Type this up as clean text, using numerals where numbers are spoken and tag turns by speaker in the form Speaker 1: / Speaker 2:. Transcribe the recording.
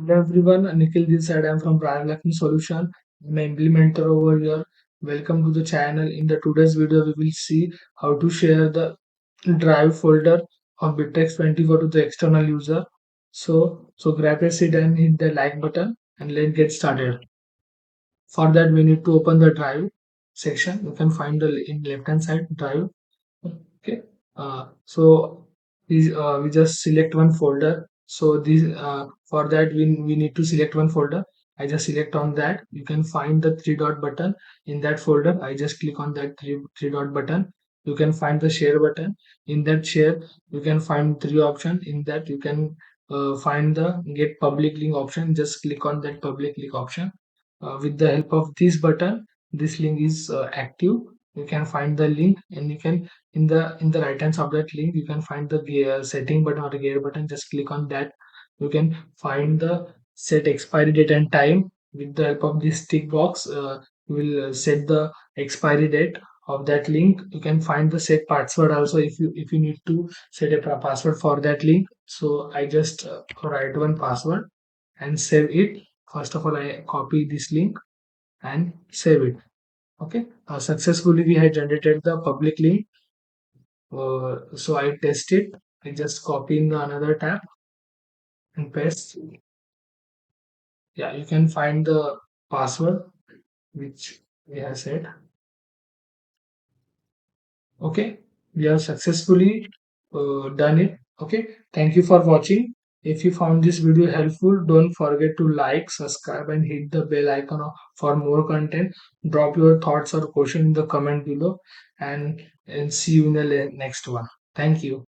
Speaker 1: Hello everyone, Nikhil this side. I'm from Lakshmi Solution. I'm an implementer over here. Welcome to the channel. In the today's video, we will see how to share the drive folder of Bitrix24 to the external user. So grab a seat and hit the like button and let's get started. For that, we need to open the drive section. You can find the in left hand side drive. Okay. So we just select one folder. So this for that we need to select one folder. I just select on that. You can find the three dot button in that folder. I just click on that three dot button. You can find the share button. In that share, you can find three options. In that you can find the get public link option. Just click on that public link option. With the help of this button, this link is active. You can find the link, and you can in the right hand side of that link you can find the gear setting button or the gear button. Just click on that. You can find the set expiry date and time. With the help of this tick box, you will set the expiry date of that link. You can find the set password also if you need to set a password for that link. So I just write one password and save it. First of all, I copy this link and save it. Okay, successfully we had generated the public link. So I test it. I just copy in the another tab and paste. Yeah, you can find the password which we have set. Okay, we have successfully done it. Okay, thank you for watching. If you found this video helpful, don't forget to like, subscribe, and hit the bell icon for more content. Drop your thoughts or question in the comment below, and see you in the next one. Thank you.